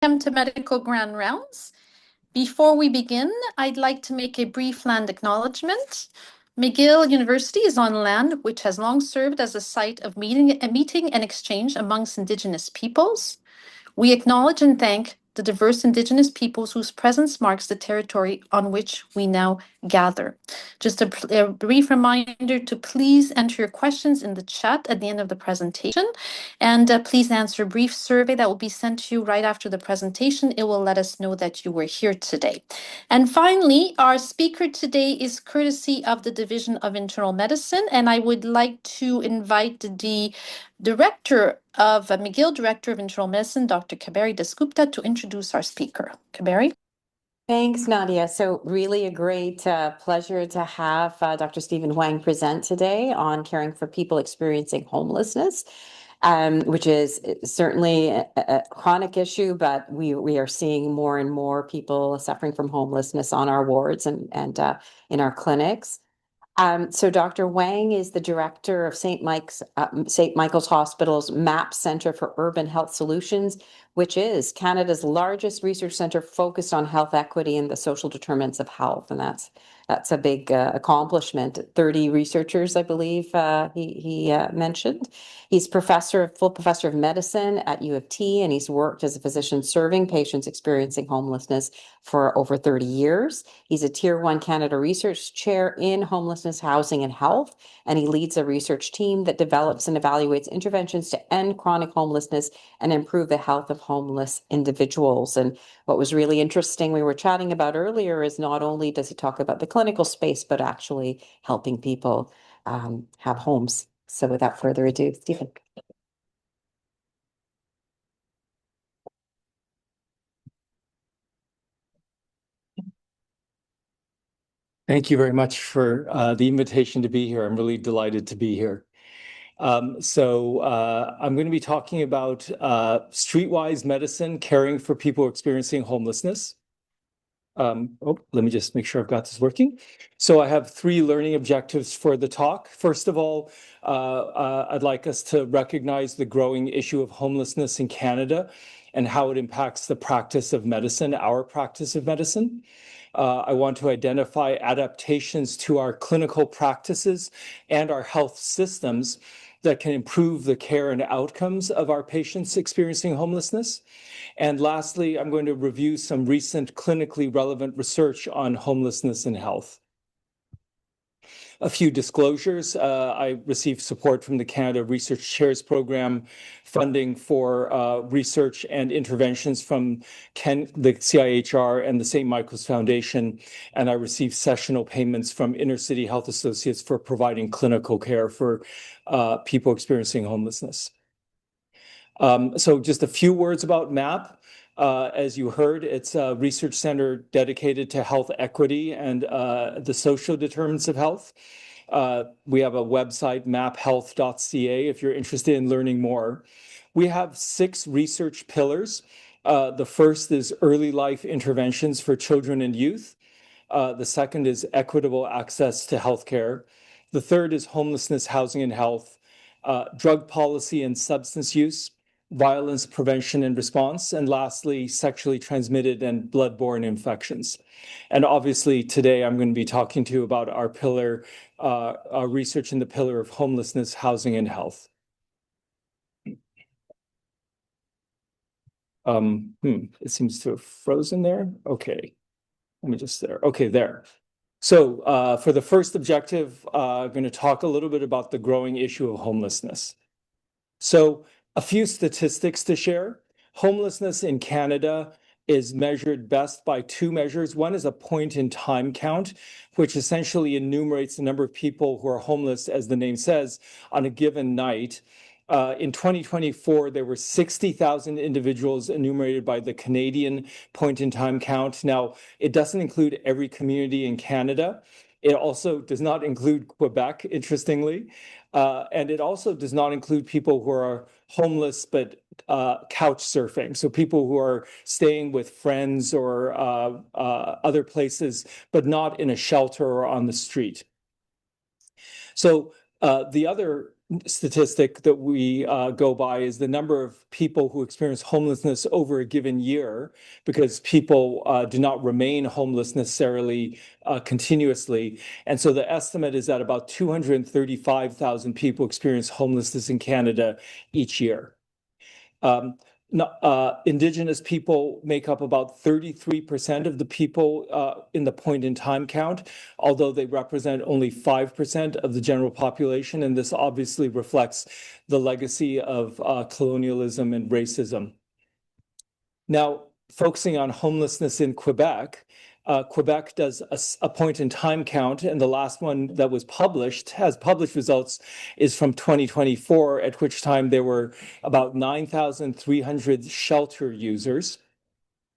Welcome to Medical Grand Rounds. Before we begin, I'd like to make a brief land acknowledgement. McGill University is on land which has long served as a site of meeting and exchange amongst Indigenous peoples. We acknowledge and thank the diverse Indigenous peoples whose presence marks the territory on which we now gather. Just a brief reminder to please enter your questions in the chat at the end of the presentation, and please answer a brief survey that will be sent to you right after the presentation. It will let us know that you were here today. And finally, our speaker today is courtesy of the Division of Internal Medicine, and I would like to invite the Director of McGill, Director of Internal Medicine, Dr. Kaberi Dasgupta, to introduce our speaker. Kaberi. Thanks, Nadia. So really a great pleasure to have Dr. Stephen Hwang present today on caring for people experiencing homelessness, which is certainly a chronic issue, but we are seeing more and more people suffering from homelessness on our wards and in our clinics. So Dr. Hwang is the director of St. Michael's Hospital's MAP Centre for Urban Health Solutions, which is Canada's largest research centre focused on health equity and the social determinants of health. And that's a big accomplishment. 30 researchers, I believe he mentioned. He's full professor of medicine at U of T, and he's worked as a physician serving patients experiencing homelessness for over 30 years. He's a Tier 1 Canada Research Chair in Homelessness, Housing and Health, and he leads a research team that develops and evaluates interventions to end chronic homelessness and improve the health of homeless individuals. And what was really interesting, we were chatting about earlier, is not only does he talk about the clinical space, but actually helping people have homes. So without further ado, Stephen. Thank you very much for the invitation to be here. I'm really delighted to be here. I'm going to be talking about Streetwise medicine, caring for people experiencing homelessness. Let me just make sure I've got this working. So I have 3 learning objectives for the talk. First of all, I'd like us to recognize the growing issue of homelessness in Canada and how it impacts the practice of medicine, our practice of medicine. I want to identify adaptations to our clinical practices and our health systems that can improve the care and outcomes of our patients experiencing homelessness. And lastly, I'm going to review some recent clinically relevant research on homelessness and health. A few disclosures. I received support from the Canada Research Chairs Program, funding for research and interventions from the CIHR and the St. Michael's Foundation, and I received sessional payments from Inner City Health Associates for providing clinical care for people experiencing homelessness. So just a few words about MAP. As you heard, it's a research center dedicated to health equity and the social determinants of health. We have a website, maphealth.ca, if you're interested in learning more. We have 6 research pillars. The first is early life interventions for children and youth. The second is equitable access to healthcare. The third is homelessness, housing, and health, drug policy and substance use, violence prevention and response, and lastly, sexually transmitted and bloodborne infections. And obviously, today I'm going to be talking to you about our pillar, our research in the pillar of homelessness, housing, and health. It seems to have frozen there. Okay, let me just there. Okay, there. So for the first objective, I'm going to talk a little bit about the growing issue of homelessness. So a few statistics to share. Homelessness in Canada is measured best by 2 measures. One is a point-in-time count, which essentially enumerates the number of people who are homeless, as the name says, on a given night. In 2024, there were 60,000 individuals enumerated by the Canadian point-in-time count. Now, it doesn't include every community in Canada. It also does not include Quebec, interestingly. And it also does not include people who are homeless but couch surfing. So people who are staying with friends or other places, but not in a shelter or on the street. So the other statistic that we go by is the number of people who experience homelessness over a given year, because people do not remain homeless necessarily continuously. And so the estimate is that about 235,000 people experience homelessness in Canada each year. Indigenous people make up about 33% of the people in the point in time count, although they represent only 5% of the general population. And this obviously reflects the legacy of colonialism and racism. Now, focusing on homelessness in Quebec, Quebec does a point in time count, and the last one that was published, has published results, is from 2024, at which time there were about 9,300 shelter users.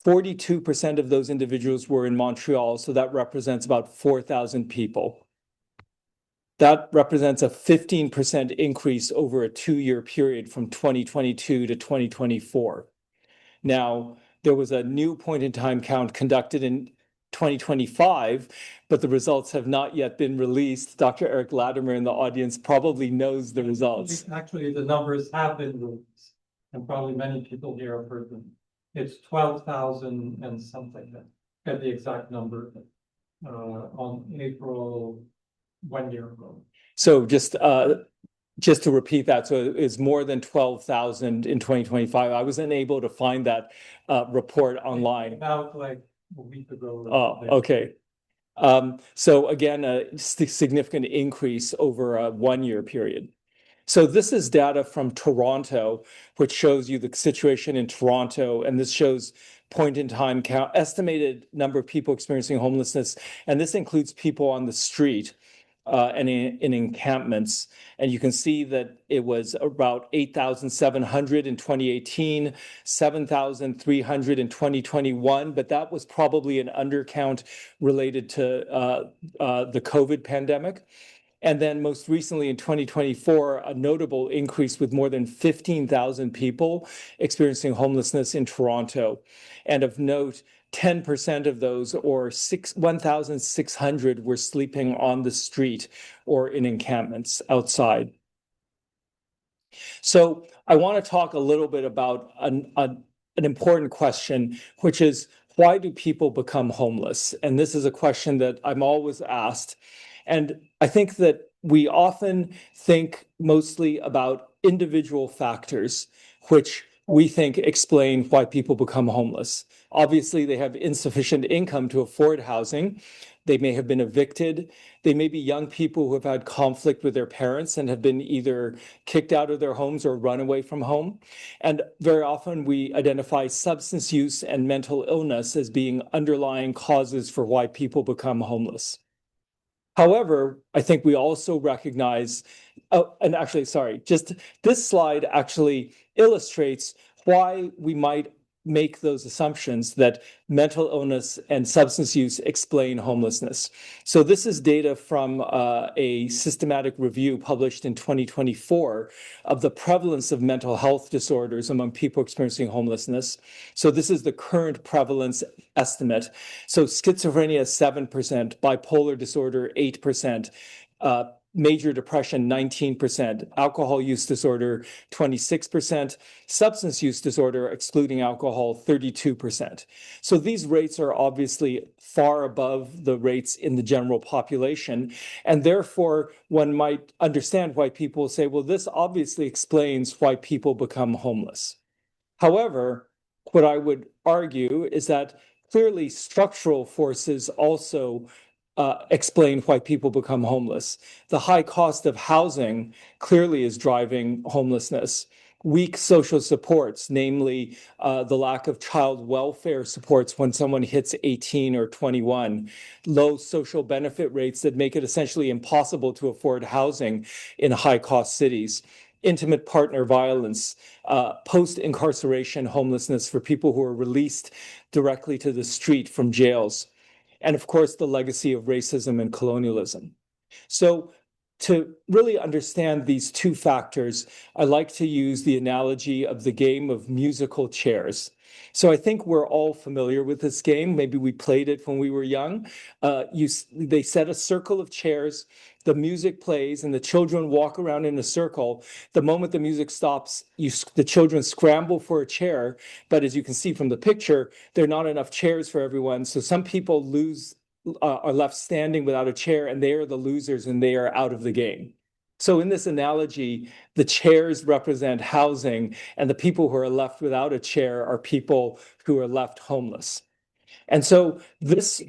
42% of those individuals were in Montreal, so that represents about 4,000 people. That represents a 15% increase over a 2-year period from 2022 to 2024. Now, there was a new point in time count conducted in 2025, but the results have not yet been released. Dr. Eric Latimer in the audience probably knows the results. Actually, the numbers have been released, and probably many people here have heard them. It's 12,000 and something. Get the exact number on April 1 year ago. So just to repeat that, so it's more than 12,000 in 2025. I was unable to find that report online. About like a week ago. Oh, okay. So again, a significant increase over a 1-year period. So this is data from Toronto, which shows you the situation in Toronto, and this shows point in time count, estimated number of people experiencing homelessness, and this includes people on the street and in encampments. And you can see that it was about 8,700 in 2018, 7,300 in 2021, but that was probably an undercount related to the COVID pandemic. And then most recently in 2024, a notable increase with more than 15,000 people experiencing homelessness in Toronto. And of note, 10% of those, or 1,600, were sleeping on the street or in encampments outside. So I want to talk a little bit about an important question, which is, why do people become homeless? And this is a question that I'm always asked. And I think that we often think mostly about individual factors, which we think explain why people become homeless. Obviously, they have insufficient income to afford housing. They may have been evicted. They may be young people who have had conflict with their parents and have been either kicked out of their homes or run away from home. And very often we identify substance use and mental illness as being underlying causes for why people become homeless. However, I think we also recognize, just this slide actually illustrates why we might make those assumptions that mental illness and substance use explain homelessness. So this is data from a systematic review published in 2024 of the prevalence of mental health disorders among people experiencing homelessness. So this is the current prevalence estimate. So schizophrenia, 7%, bipolar disorder, 8%, major depression, 19%, alcohol use disorder, 26%, substance use disorder, excluding alcohol, 32%. So these rates are obviously far above the rates in the general population. And therefore, one might understand why people say, well, this obviously explains why people become homeless. However, what I would argue is that clearly structural forces also explain why people become homeless. The high cost of housing clearly is driving homelessness. Weak social supports, namely the lack of child welfare supports when someone hits 18 or 21, low social benefit rates that make it essentially impossible to afford housing in high-cost cities, intimate partner violence, post-incarceration homelessness for people who are released directly to the street from jails, and of course, the legacy of racism and colonialism. So to really understand these two factors, I like to use the analogy of the game of musical chairs. So I think we're all familiar with this game. Maybe we played it when we were young. They set a circle of chairs, the music plays, and the children walk around in a circle. The moment the music stops, the children scramble for a chair. But as you can see from the picture, there are not enough chairs for everyone. So some people are left standing without a chair, and they are the losers and they are out of the game. So in this analogy, the chairs represent housing, and the people who are left without a chair are people who are left homeless. And so this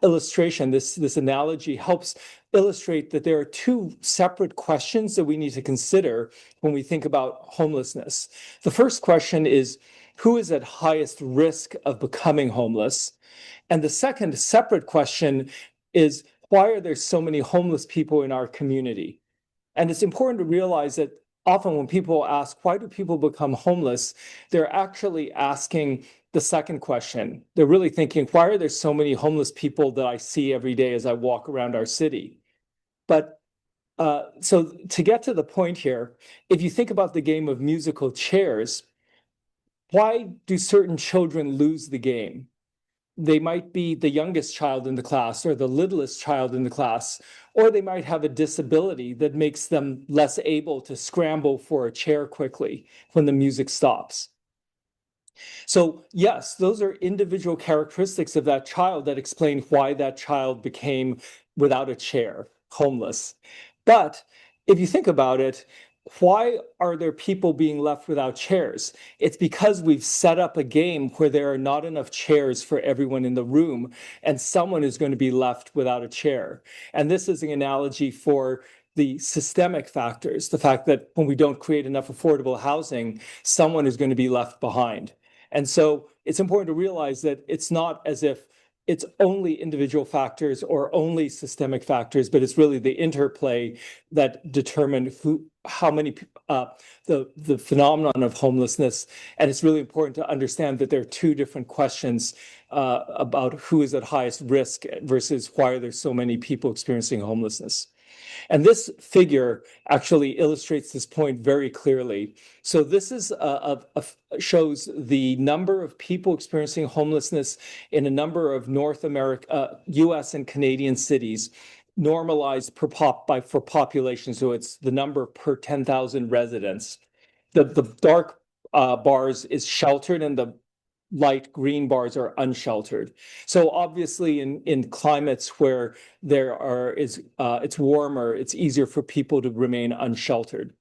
illustration, this analogy helps illustrate that there are two separate questions that we need to consider when we think about homelessness. The first question is, who is at highest risk of becoming homeless? And the second separate question is, why are there so many homeless people in our community? And it's important to realize that often when people ask, why do people become homeless? They're actually asking the second question. They're really thinking, why are there so many homeless people that I see every day as I walk around our city? But so to get to the point here, if you think about the game of musical chairs, why do certain children lose the game? They might be the youngest child in the class or the littlest child in the class, or they might have a disability that makes them less able to scramble for a chair quickly when the music stops. So yes, those are individual characteristics of that child that explain why that child became without a chair, homeless. But if you think about it, why are there people being left without chairs? It's because we've set up a game where there are not enough chairs for everyone in the room, and someone is going to be left without a chair. And this is an analogy for the systemic factors, the fact that when we don't create enough affordable housing, someone is going to be left behind. And so it's important to realize that it's not as if it's only individual factors or only systemic factors, but it's really the interplay that determine how many the phenomenon of homelessness. And it's really important to understand that there are two different questions about who is at highest risk versus why are there so many people experiencing homelessness. And this figure actually illustrates this point very clearly. So this is shows the number of people experiencing homelessness in a number of North America, US and Canadian cities, normalized for population. So it's the number per 10,000 residents. The dark bars is sheltered, and the light green bars are unsheltered. So obviously in climates where it's warmer, it's easier for people to remain unsheltered.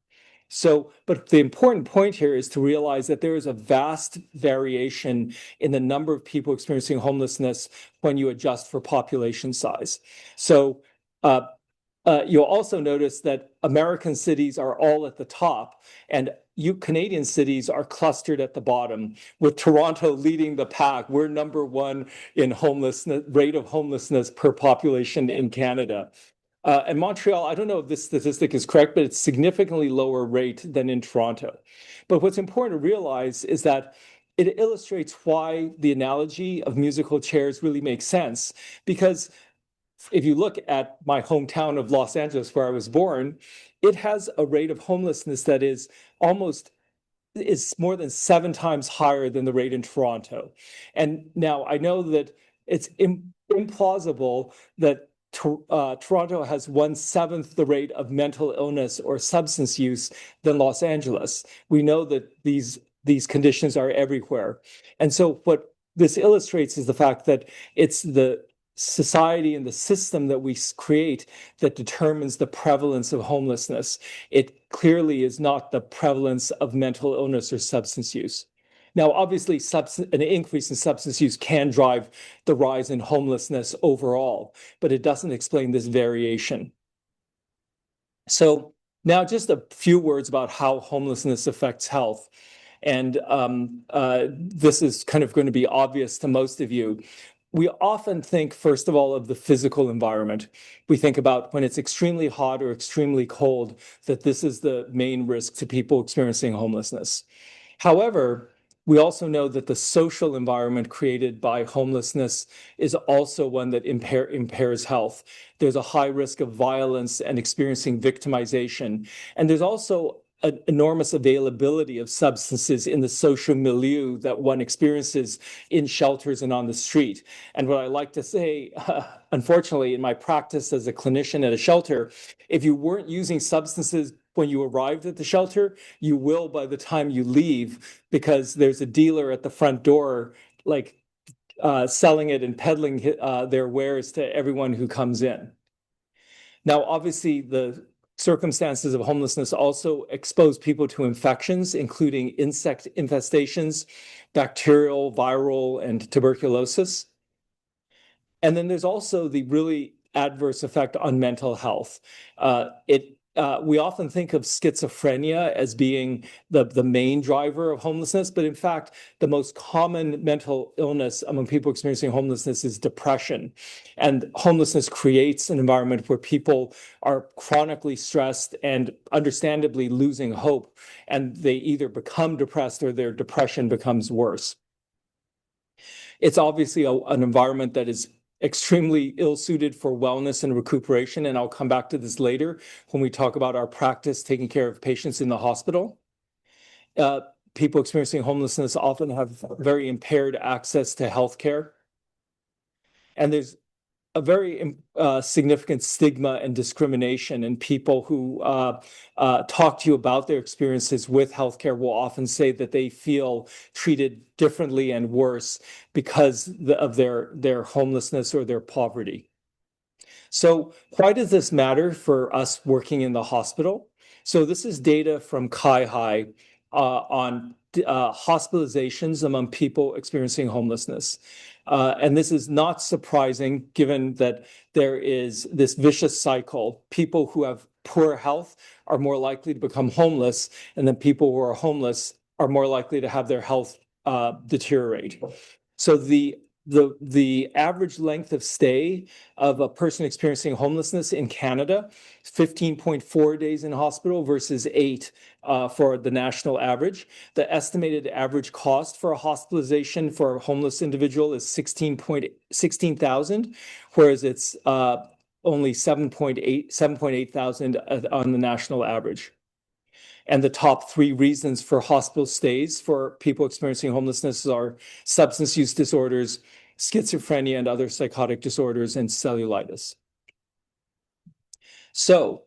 So, but the important point here is to realize that there is a vast variation in the number of people experiencing homelessness when you adjust for population size. So you'll also notice that American cities are all at the top, and Canadian cities are clustered at the bottom, with Toronto leading the pack. We're number one in homelessness, rate of homelessness per population in Canada. And Montreal, I don't know if this statistic is correct, but it's significantly lower rate than in Toronto. But what's important to realize is that it illustrates why the analogy of musical chairs really makes sense. Because if you look at my hometown of Los Angeles, where I was born, it has a rate of homelessness that is more than 7 times higher than the rate in Toronto. And now I know that it's implausible that Toronto has 1/7 the rate of mental illness or substance use than Los Angeles. We know that these conditions are everywhere. And so what this illustrates is the fact that it's the society and the system that we create that determines the prevalence of homelessness. It clearly is not the prevalence of mental illness or substance use. Now, obviously, an increase in substance use can drive the rise in homelessness overall, but it doesn't explain this variation. So now just a few words about how homelessness affects health. And this is kind of going to be obvious to most of you. We often think, first of all, of the physical environment. We think about when it's extremely hot or extremely cold, that this is the main risk to people experiencing homelessness. However, We also know that the social environment created by homelessness is also one that impairs health. There's a high risk of violence and experiencing victimization. And there's also an enormous availability of substances in the social milieu that one experiences in shelters and on the street. And what I like to say, unfortunately, in my practice as a clinician at a shelter, if you weren't using substances when you arrived at the shelter, you will by the time you leave, because there's a dealer at the front door, like selling it and peddling their wares to everyone who comes in. Now, obviously, the circumstances of homelessness also expose people to infections, including insect infestations, bacterial, viral, and tuberculosis. And then there's also the really adverse effect on mental health. We often think of schizophrenia as being the main driver of homelessness, but in fact, the most common mental illness among people experiencing homelessness is depression. And homelessness creates an environment where people are chronically stressed and understandably losing hope, and they either become depressed or their depression becomes worse. It's obviously an environment that is extremely ill-suited for wellness and recuperation, and I'll come back to this later when we talk about our practice taking care of patients in the hospital. People experiencing homelessness often have very impaired access to healthcare, and there's a very significant stigma and discrimination, and people who talk to you about their experiences with healthcare will often say that they feel treated differently and worse because of their homelessness or their poverty. So why does this matter for us working in the hospital? So this is data from CIHI on hospitalizations among people experiencing homelessness. And this is not surprising given that there is this vicious cycle. People who have poor health are more likely to become homeless, and then people who are homeless are more likely to have their health deteriorate. So the average length of stay of a person experiencing homelessness in Canada is 15.4 days in hospital versus 8 for the national average. The estimated average cost for a hospitalization for a homeless individual is $16,000, whereas it's only $7.8 thousand on the national average. And the top 3 reasons for hospital stays for people experiencing homelessness are substance use disorders, schizophrenia and other psychotic disorders, and cellulitis. So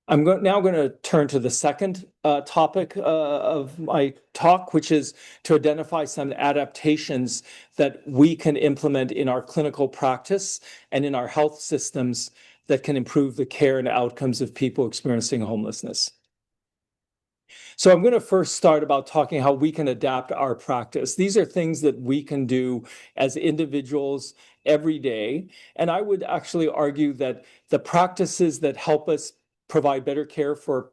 I'm now going to turn to the second topic of my talk, which is to identify some adaptations that we can implement in our clinical practice and in our health systems that can improve the care and outcomes of people experiencing homelessness. So I'm going to first start about talking how we can adapt our practice. These are things that we can do as individuals every day. And I would actually argue that the practices that help us provide better care for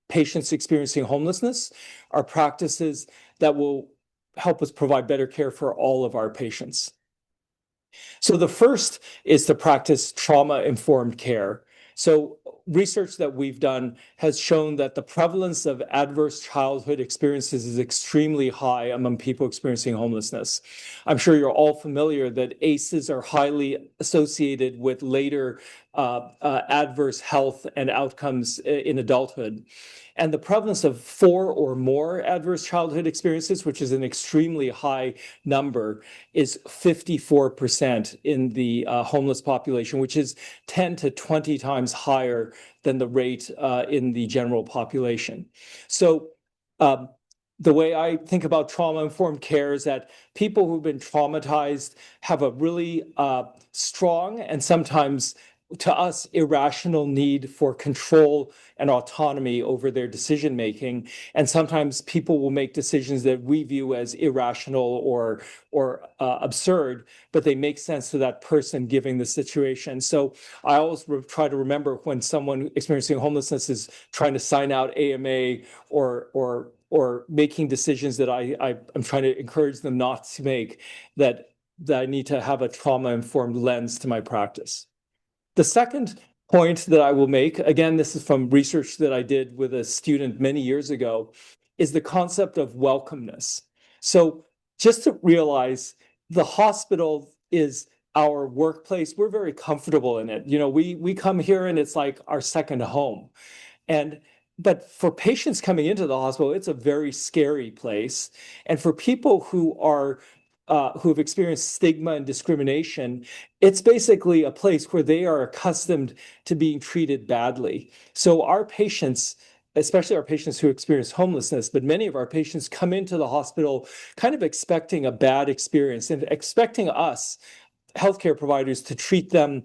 patients experiencing homelessness are practices that will help us provide better care for all of our patients. So the first is to practice trauma-informed care. So research that we've done has shown that the prevalence of adverse childhood experiences is extremely high among people experiencing homelessness. I'm sure you're all familiar that ACEs are highly associated with later adverse health and outcomes in adulthood. And the prevalence of 4 or more adverse childhood experiences, which is an extremely high number, is 54% in the homeless population, which is 10 to 20 times higher than the rate in the general population. So the way I think about trauma-informed care is that people who've been traumatized have a really strong and sometimes, to us, irrational need for control and autonomy over their decision making. And sometimes people will make decisions that we view as irrational or absurd, but they make sense to that person given the situation. So I always try to remember when someone experiencing homelessness is trying to sign out AMA or making decisions that I'm trying to encourage them not to make, that I need to have a trauma-informed lens to my practice. The second point that I will make, again, this is from research that I did with a student many years ago, is the concept of welcomeness. So just to realize the hospital is our workplace. We're very comfortable in it. We come here and it's like our second home. But for patients coming into the hospital, it's a very scary place. And for people who have experienced stigma and discrimination, it's basically a place where they are accustomed to being treated badly. So our patients, especially our patients who experience homelessness, but many of our patients come into the hospital kind of expecting a bad experience and expecting us, healthcare providers, to treat them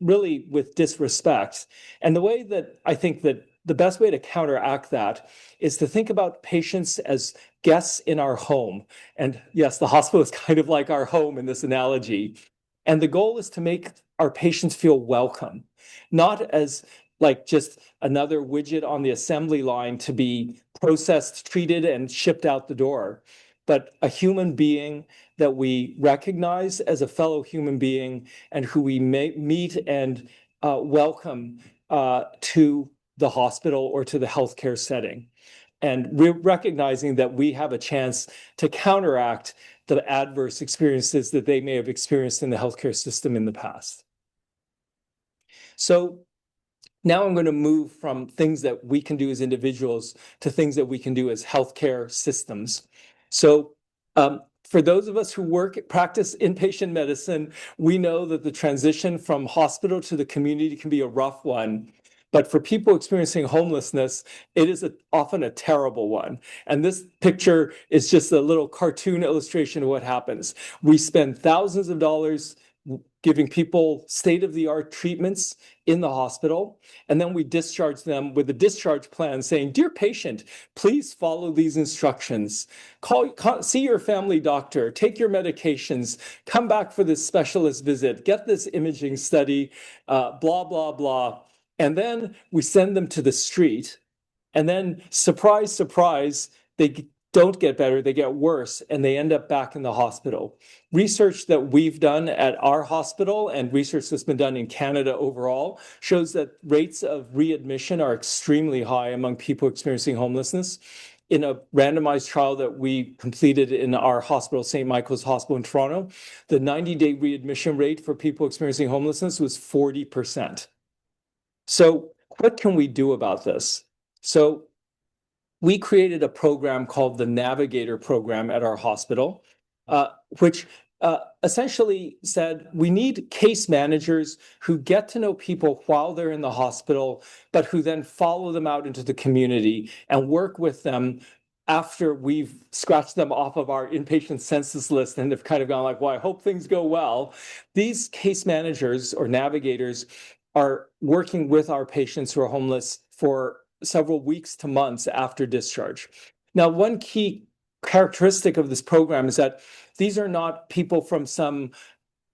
really with disrespect. And the way that I think that the best way to counteract that is to think about patients as guests in our home. And yes, the hospital is kind of like our home in this analogy. And the goal is to make our patients feel welcome, not as like just another widget on the assembly line to be processed, treated, and shipped out the door, but a human being that we recognize as a fellow human being and who we meet and welcome to the hospital or to the healthcare setting. And we're recognizing that we have a chance to counteract the adverse experiences that they may have experienced in the healthcare system in the past. So now I'm going to move from things that we can do as individuals to things that we can do as healthcare systems. So for those of us who practice inpatient medicine, we know that the transition from hospital to the community can be a rough one. But for people experiencing homelessness, it is often a terrible one. And this picture is just a little cartoon illustration of what happens. We spend thousands of dollars giving people state-of-the-art treatments in the hospital, and then we discharge them with a discharge plan saying, "Dear patient, please follow these instructions. See your family doctor, take your medications, come back for this specialist visit, get this imaging study, blah, blah, blah." And then we send them to the street, and then surprise, surprise, they don't get better, they get worse, and they end up back in the hospital. Research that we've done at our hospital and research that's been done in Canada overall shows that rates of readmission are extremely high among people experiencing homelessness. In a randomized trial that we completed in our hospital, St. Michael's Hospital in Toronto, the 90-day readmission rate for people experiencing homelessness was 40%. So what can we do about this? So we created a program called the Navigator Program at our hospital, which essentially said we need case managers who get to know people while they're in the hospital, but who then follow them out into the community and work with them after we've scratched them off of our inpatient census list and have kind of gone like, well, I hope things go well. These case managers or navigators are working with our patients who are homeless for several weeks to months after discharge. Now, one key characteristic of this program is that these are not people from some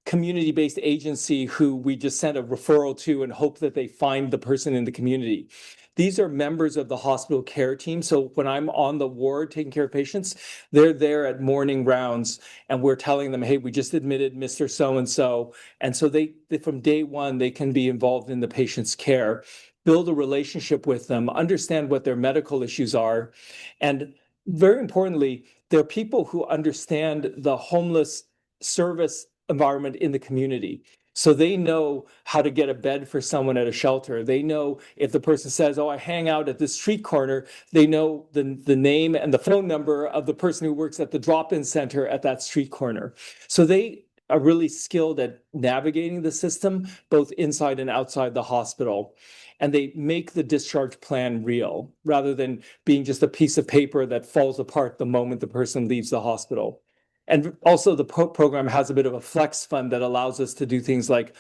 community-based agency who we just send a referral to and hope that they find the person in the community. These are members of the hospital care team. So when I'm on the ward taking care of patients, they're there at morning rounds and we're telling them, hey, we just admitted Mr. So-and-so. And so they from day one, they can be involved in the patient's care, build a relationship with them, understand what their medical issues are. And very importantly, they're people who understand the homeless service environment in the community. So they know how to get a bed for someone at a shelter. They know if the person says, oh, I hang out at this street corner, they know the name and the phone number of the person who works at the drop-in center at that street corner. So they are really skilled at navigating the system, both inside and outside the hospital. And they make the discharge plan real, rather than being just a piece of paper that falls apart the moment the person leaves the hospital. And also the program has a bit of a flex fund that allows us to do things like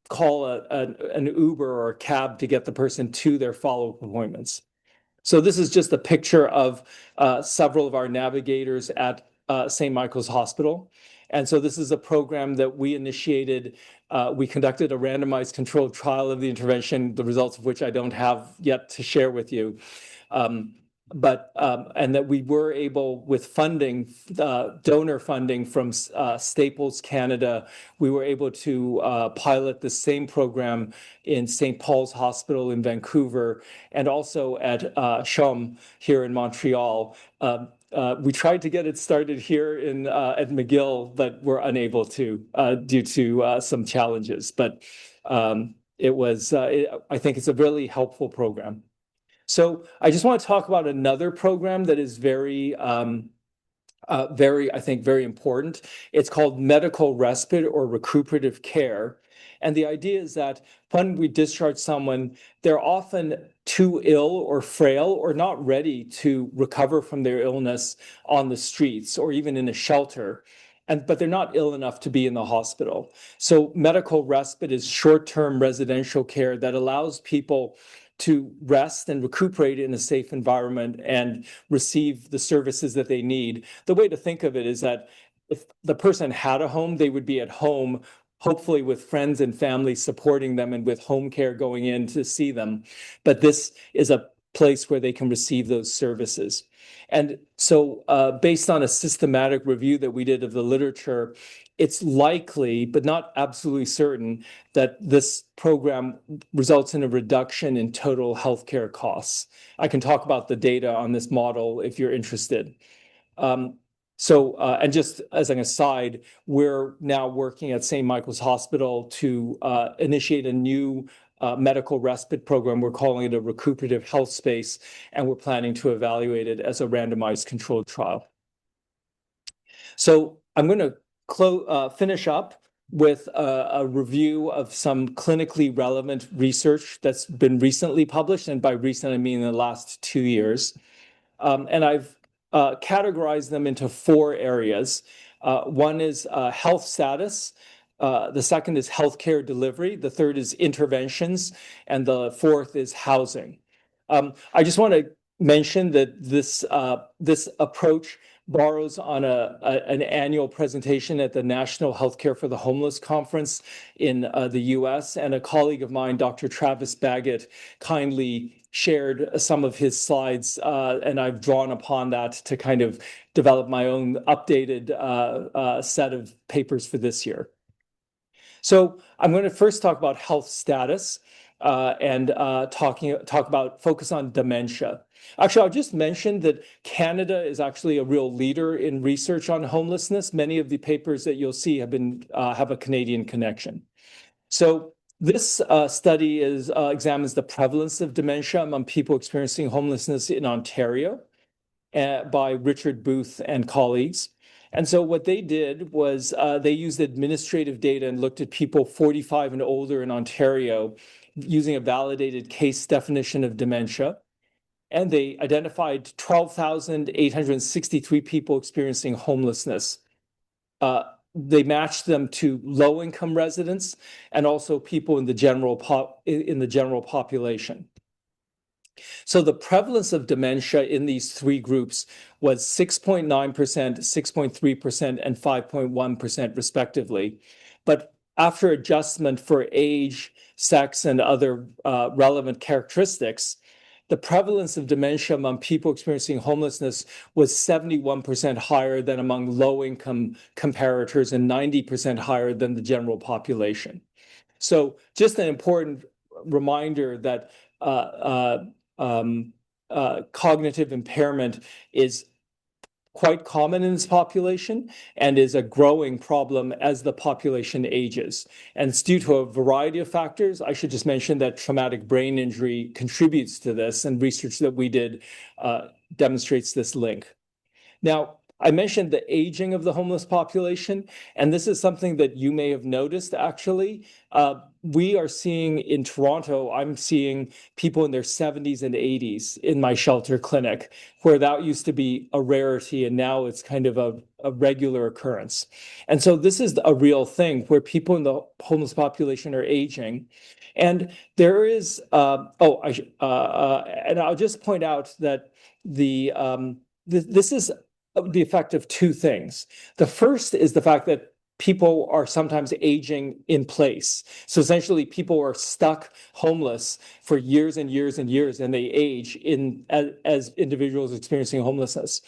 call an Uber or a cab to get the person to their follow-up appointments. So this is just a picture of several of our navigators at St. Michael's Hospital. And so this is a program that we initiated. We conducted a randomized controlled trial of the intervention, the results of which I don't have yet to share with you. And that we were able, with funding, donor funding from Staples Canada, we were able to pilot the same program in St. Paul's Hospital in Vancouver and also at CHUM here in Montreal. we tried to get it started here in at McGill, but we're unable to due to some challenges. But I think it's a really helpful program. So I just want to talk about another program that is very, I think, very important. It's called medical respite or recuperative care. And the idea is that when we discharge someone, they're often too ill or frail or not ready to recover from their illness on the streets or even in a shelter. But they're not ill enough to be in the hospital. So medical respite is short-term residential care that allows people to rest and recuperate in a safe environment and receive the services that they need. The way to think of it is that if the person had a home, they would be at home, hopefully with friends and family supporting them and with home care going in to see them. But this is a place where they can receive those services. And so based on a systematic review that we did of the literature, it's likely, but not absolutely certain, that this program results in a reduction in total healthcare costs. I can talk about the data on this model if you're interested. And just as an aside, we're now working at St. Michael's Hospital to initiate a new medical respite program. We're calling it a recuperative health space, and we're planning to evaluate it as a randomized controlled trial. So I'm going to finish up with a review of some clinically relevant research that's been recently published, and by recent I mean in the last 2 years. And I've categorized them into 4 areas. One is health status. The second is healthcare delivery. The third is interventions. And the fourth is housing. I just want to mention that this approach borrows on an annual presentation at the National Healthcare for the Homeless Conference in the US. And a colleague of mine, Dr. Travis Baggett, kindly shared some of his slides, and I've drawn upon that to kind of develop my own updated set of papers for this year. So I'm going to first talk about health status and focus on dementia. Actually, I'll just mention that Canada is actually a real leader in research on homelessness. Many of the papers that you'll see have a Canadian connection. So this study examines the prevalence of dementia among people experiencing homelessness in Ontario by Richard Booth and colleagues. And so what they did was they used administrative data and looked at people 45 and older in Ontario using a validated case definition of dementia. And they identified 12,863 people experiencing homelessness. They matched them to low-income residents and also people in the general population. So the prevalence of dementia in these 3 groups was 6.9%, 6.3%, and 5.1% respectively. But after adjustment for age, sex, and other relevant characteristics, the prevalence of dementia among people experiencing homelessness was 71% higher than among low-income comparators and 90% higher than the general population. So just an important reminder that cognitive impairment is quite common in this population and is a growing problem as the population ages. And it's due to a variety of factors. I should just mention that traumatic brain injury contributes to this, and research that we did demonstrates this link. Now, I mentioned the aging of the homeless population, and this is something that you may have noticed, actually. We are seeing in Toronto, I'm seeing people in their 70s and 80s in my shelter clinic, where that used to be a rarity, and now it's kind of a regular occurrence. And so this is a real thing where people in the homeless population are aging. And there is, and I'll just point out that this is the effect of 2 things. The first is the fact that people are sometimes aging in place. So essentially, people are stuck homeless for years and years and years, and they age as individuals experiencing homelessness.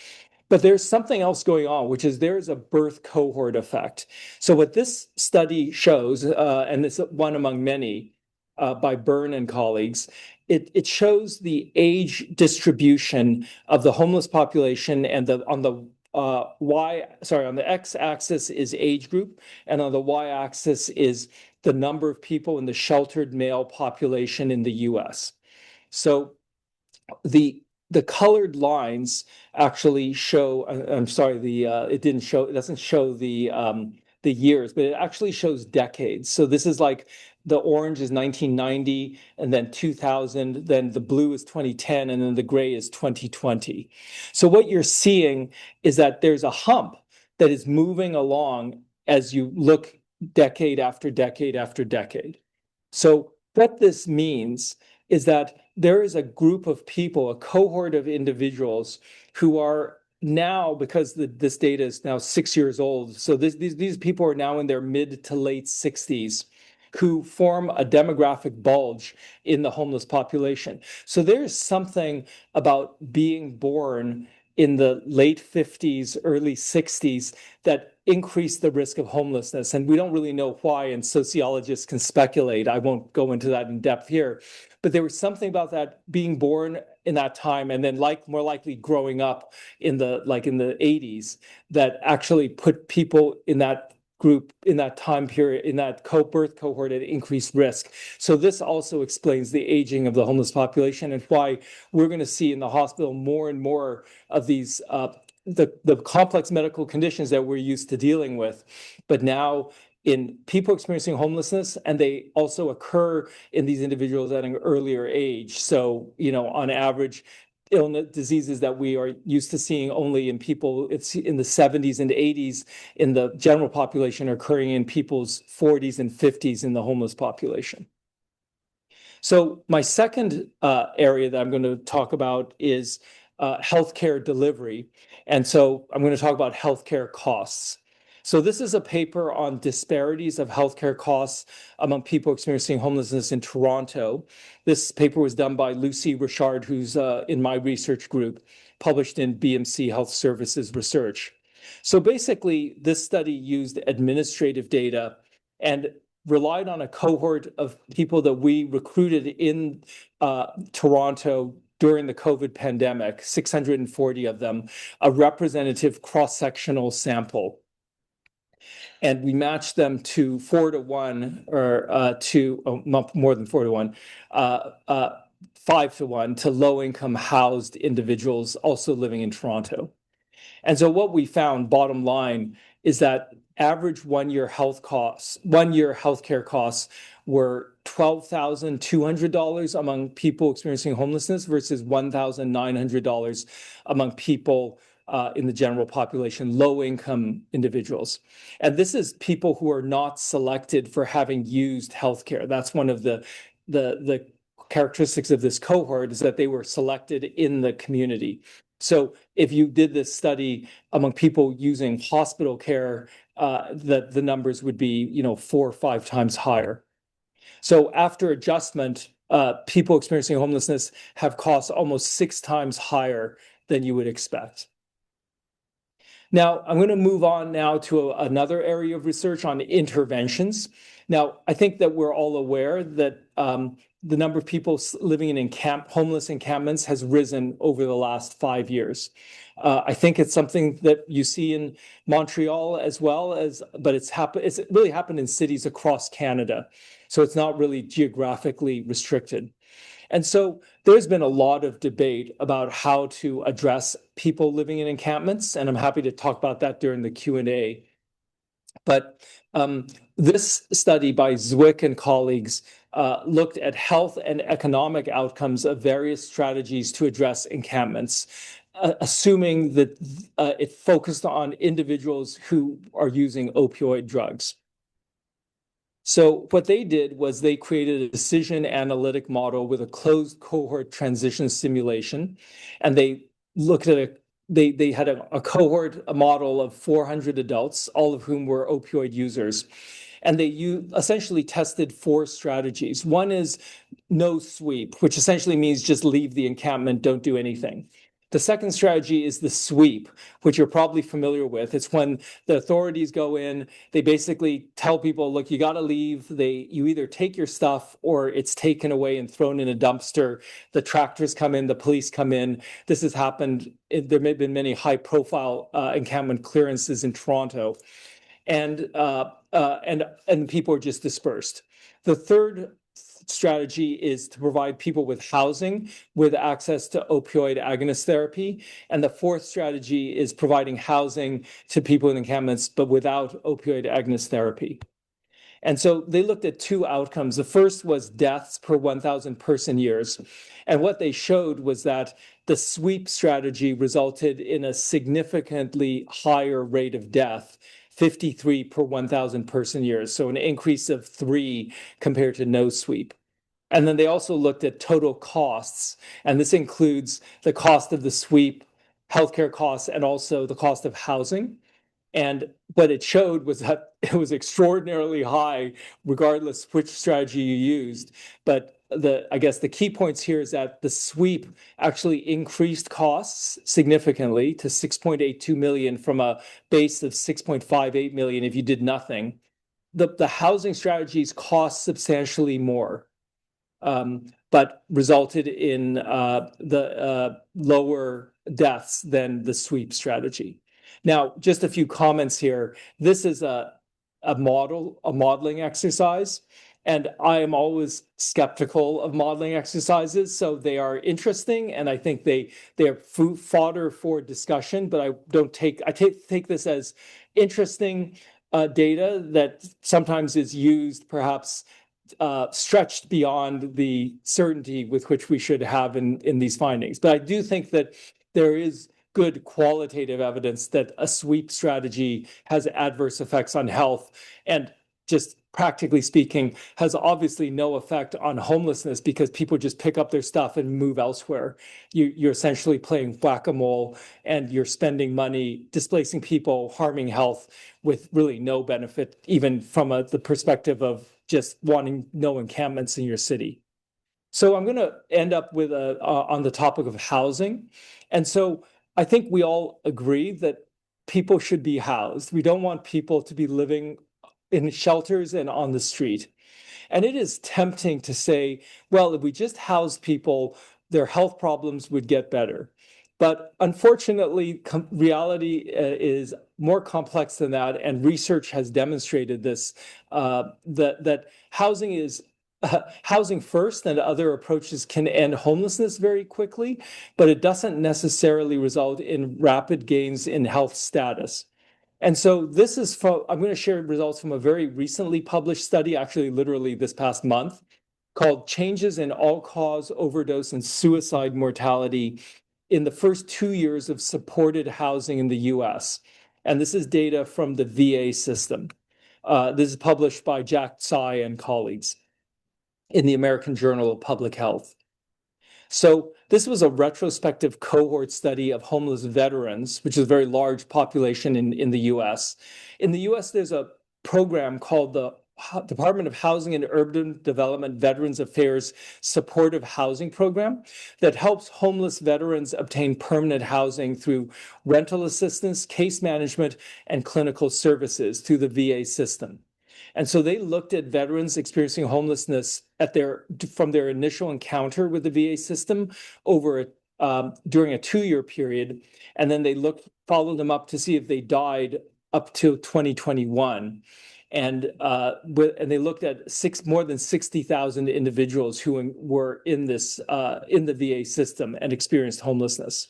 But there's something else going on, which is there's a birth cohort effect. So what this study shows, and it's one among many by Byrne and colleagues, it shows the age distribution of the homeless population, and on the x-axis is age group, and on the y-axis is the number of people in the sheltered male population in the US. So the colored lines actually show, I'm sorry, it doesn't show the years, but it actually shows decades. So this is like the orange is 1990, and then 2000, then the blue is 2010, and then the gray is 2020. So what you're seeing is that there's a hump that is moving along as you look decade after decade after decade. So what this means is that there is a group of people, a cohort of individuals who are now, because this data is now 6 years old, so these people are now in their mid to late 60s, who form a demographic bulge in the homeless population. So there's something about being born in the late 50s, early 60s that increase the risk of homelessness. And we don't really know why, and sociologists can speculate. I won't go into that in depth here. But there was something about that being born in that time, and then more likely growing up in the 80s, that actually put people in that group, in that time period, in that birth cohort at increased risk. So this also explains the aging of the homeless population, and why we're going to see in the hospital more and more of these the complex medical conditions that we're used to dealing with, but now in people experiencing homelessness, and they also occur in these individuals at an earlier age. So, on average, illness diseases that we are used to seeing only in people, it's in the 70s and 80s in the general population, are occurring in people's 40s and 50s in the homeless population. So my second area that I'm going to talk about is healthcare delivery. And so I'm going to talk about healthcare costs. So this is a paper on disparities of healthcare costs among people experiencing homelessness in Toronto. This paper was done by Lucy Richard, who's in my research group, published in BMC Health Services Research. So basically, this study used administrative data and relied on a cohort of people that we recruited in Toronto during the COVID pandemic, 640 of them, a representative cross-sectional sample. And we matched them to 4-to-1, or not more than 4-to-1, 5-to-1 to low-income housed individuals also living in Toronto. And so what we found, bottom line, is that average one-year healthcare costs were $12,200 among people experiencing homelessness versus $1,900 among people in the general population, low-income individuals. And this is people who are not selected for having used healthcare. That's one of the characteristics of this cohort, is that they were selected in the community. So if you did this study among people using hospital care, the numbers would be 4 or 5 times higher. So after adjustment, people experiencing homelessness have costs almost 6 times higher than you would expect. Now, I'm going to move on now to another area of research on interventions. Now, I think that we're all aware that the number of people living in homeless encampments has risen over the last 5 years. I think it's something that you see in Montreal as well, but it's really happened in cities across Canada. So it's not really geographically restricted. And so there's been a lot of debate about how to address people living in encampments, and I'm happy to talk about that during the Q&A. But this study by Zwick and colleagues looked at health and economic outcomes of various strategies to address encampments, assuming that it focused on individuals who are using opioid drugs. So what they did was they created a decision analytic model with a closed cohort transition simulation, and they looked at they had a cohort, a model of 400 adults, all of whom were opioid users. And they essentially tested 4 strategies. One is no sweep, which essentially means just leave the encampment, don't do anything. The second strategy is the sweep, which you're probably familiar with. It's when the authorities go in, they basically tell people, look, you got to leave. You either take your stuff or it's taken away and thrown in a dumpster. The tractors come in, the police come in. This has happened. There may have been many high-profile encampment clearances in Toronto, and people are just dispersed. The third strategy is to provide people with housing with access to opioid agonist therapy. And the fourth strategy is providing housing to people in encampments, but without opioid agonist therapy. And so they looked at two outcomes. The first was deaths per 1,000 person years. And what they showed was that the sweep strategy resulted in a significantly higher rate of death, 53 per 1,000 person years, so an increase of 3 compared to no sweep. And then they also looked at total costs, and this includes the cost of the sweep, healthcare costs, and also the cost of housing. And what it showed was that it was extraordinarily high, regardless which strategy you used. But I guess the key points here is that the sweep actually increased costs significantly to 6.82 million from a base of 6.58 million if you did nothing. The housing strategies cost substantially more, but resulted in the lower deaths than the sweep strategy. Now, just a few comments here. This is a modeling exercise, and I am always skeptical of modeling exercises. So they are interesting, and I think they are fodder for discussion. But I take this as interesting data that sometimes is used, perhaps stretched beyond the certainty with which we should have in these findings. But I do think that there is good qualitative evidence that a sweep strategy has adverse effects on health, and just practically speaking, has obviously no effect on homelessness because people just pick up their stuff and move elsewhere. You're essentially playing whack-a-mole, and you're spending money, displacing people, harming health with really no benefit, even from the perspective of just wanting no encampments in your city. So I'm going to end up with on the topic of housing. And so I think we all agree that people should be housed. We don't want people to be living in shelters and on the street. And it is tempting to say, well, if we just house people, their health problems would get better. But unfortunately, reality is more complex than that, and research has demonstrated this, that housing is housing first and other approaches can end homelessness very quickly, but it doesn't necessarily result in rapid gains in health status. And so this is I'm going to share results from a very recently published study, actually literally this past month, called Changes in All-Cause Overdose and Suicide Mortality in the First 2 Years of Supported Housing in the US. And this is data from the VA system. This is published by Jack Tsai and colleagues in the American Journal of Public Health. So this was a retrospective cohort study of homeless veterans, which is a very large population in the US. In the US, there's a program called the Department of Housing and Urban Development Veterans Affairs Supportive Housing Program that helps homeless veterans obtain permanent housing through rental assistance, case management, and clinical services through the VA system. And so they looked at veterans experiencing homelessness from their initial encounter with the VA system during a 2-year period, and then they followed them up to see if they died up to 2021. And they looked at more than 60,000 individuals who were in the VA system and experienced homelessness.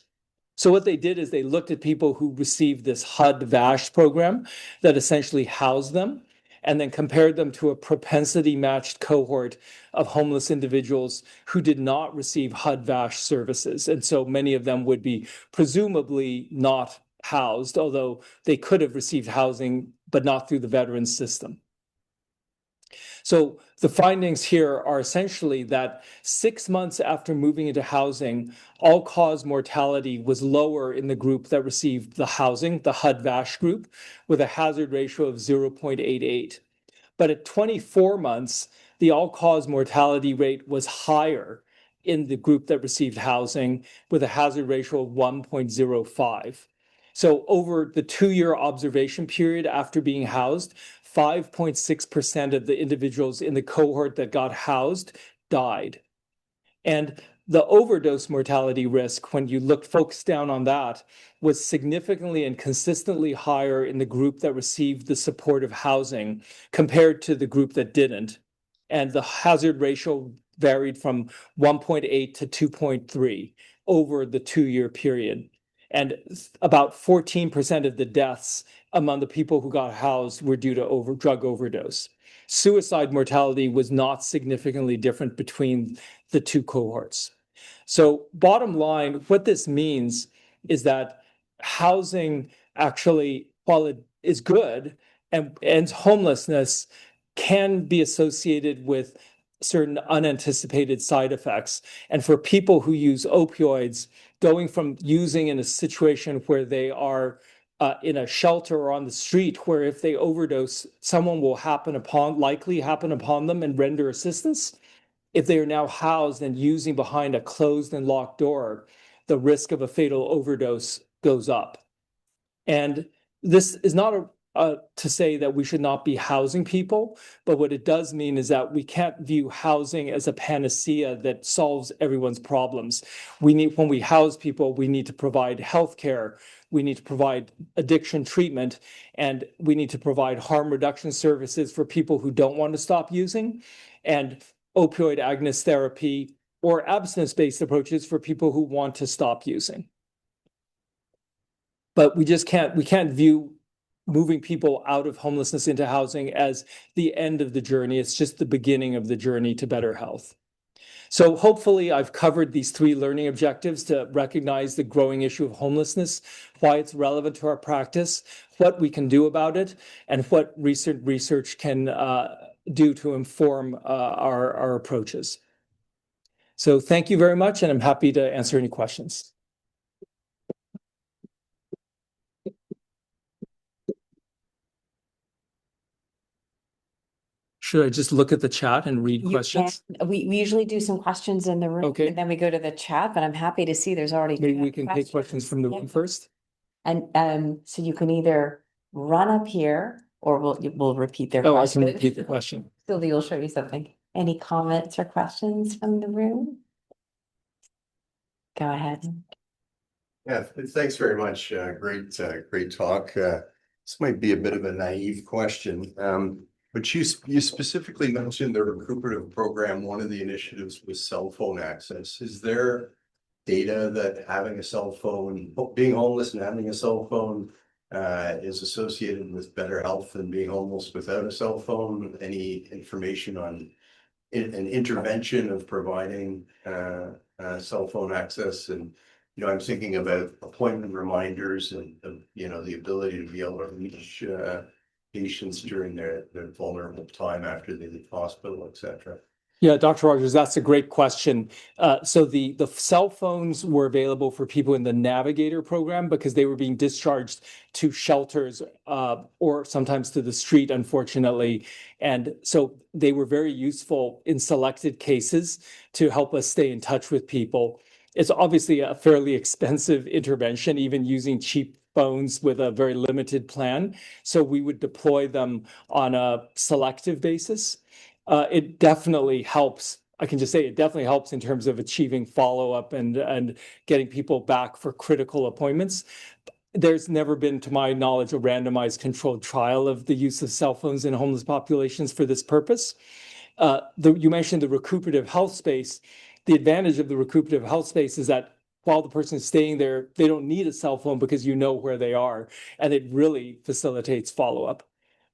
So what they did is they looked at people who received this HUD-VASH program that essentially housed them, and then compared them to a propensity-matched cohort of homeless individuals who did not receive HUD-VASH services. And so many of them would be presumably not housed, although they could have received housing, but not through the veterans system. So the findings here are essentially that 6 months after moving into housing, all-cause mortality was lower in the group that received the housing, the HUD-VASH group, with a hazard ratio of 0.88. But at 24 months, the all-cause mortality rate was higher in the group that received housing with a hazard ratio of 1.05. So over the 2-year observation period after being housed, 5.6% of the individuals in the cohort that got housed died. And the overdose mortality risk, when you focused down on that, was significantly and consistently higher in the group that received the supportive housing compared to the group that didn't. And the hazard ratio varied from 1.8 to 2.3 over the 2-year period. And about 14% of the deaths among the people who got housed were due to drug overdose. Suicide mortality was not significantly different between the two cohorts. So bottom line, what this means is that housing actually, while it is good and ends homelessness, can be associated with certain unanticipated side effects. And for people who use opioids, going from using in a situation where they are in a shelter or on the street, where if they overdose, someone will likely happen upon them and render assistance. If they are now housed and using behind a closed and locked door, the risk of a fatal overdose goes up. And this is not to say that we should not be housing people, but what it does mean is that we can't view housing as a panacea that solves everyone's problems. When we house people, we need to provide healthcare, we need to provide addiction treatment, and we need to provide harm reduction services for people who don't want to stop using, and opioid agonist therapy or abstinence-based approaches for people who want to stop using. But we can't view moving people out of homelessness into housing as the end of the journey. It's just the beginning of the journey to better health. So hopefully I've covered these 3 learning objectives to recognize the growing issue of homelessness, why it's relevant to our practice, what we can do about it, and what research can do to inform our approaches. So thank you very much, and I'm happy to answer any questions. Should I just look at the chat and read questions? We usually do some questions in the room, Okay. and then we go to the chat, but I'm happy to see there's already. Maybe we can take questions from the room first. And so you can either run up here or we'll repeat their Oh, question. I can repeat the question. Sylvie will show you something. Any comments or questions from the room? Go ahead. Yeah, thanks very much. Great talk. This might be a bit of a naive question, but you specifically mentioned the recuperative program. One of the initiatives was cell phone access. Is there data that having a cell phone, being homeless and having a cell phone is associated with better health than being homeless without a cell phone? Any information on an intervention of providing cell phone access? And I'm thinking about appointment reminders and the ability to be able to reach patients during their vulnerable time after they leave hospital, etc. Yeah, Dr. Rogers, that's a great question. So the cell phones were available for people in the Navigator program because they were being discharged to shelters or sometimes to the street, unfortunately. And so they were very useful in selected cases to help us stay in touch with people. It's obviously a fairly expensive intervention, even using cheap phones with a very limited plan. So we would deploy them on a selective basis. It definitely helps. I can just say it definitely helps in terms of achieving follow-up and getting people back for critical appointments. There's never been, to my knowledge, a randomized controlled trial of the use of cell phones in homeless populations for this purpose. You mentioned the recuperative health space. The advantage of the recuperative health space is that while the person is staying there, they don't need a cell phone because you know where they are, and it really facilitates follow-up.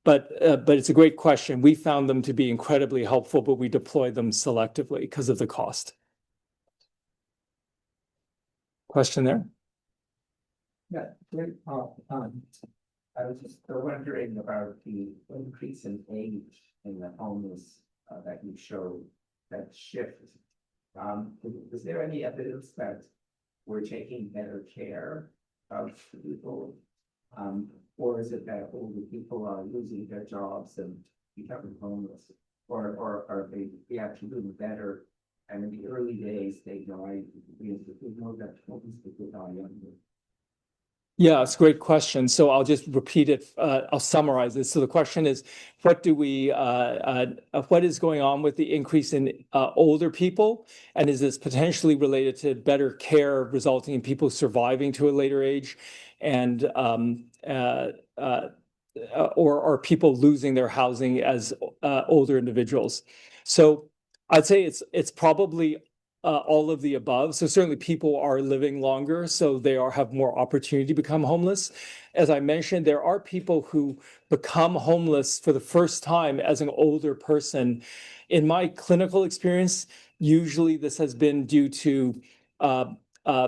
But it's a great question. We found them to be incredibly helpful, but we deploy them selectively because of the cost. Question there? Yeah, great. I was just wondering about the increase in age in the homeless that you showed, that shift. Is there any evidence that we're taking better care of people? Or is it that older people are losing their jobs and becoming homeless? Or are they actually doing better And in the early days, they died because we know that homeless people die younger. Yeah, it's a great question. So I'll just repeat it. I'll summarize it. So the question is, what is going on with the increase in older people? And is this potentially related to better care resulting in people surviving to a later age? And or are people losing their housing as older individuals? So I'd say it's probably all of the above. So certainly people are living longer, so they have more opportunity to become homeless. As I mentioned, there are people who become homeless for the first time as an older person. In my clinical experience, usually this has been due to uh, uh,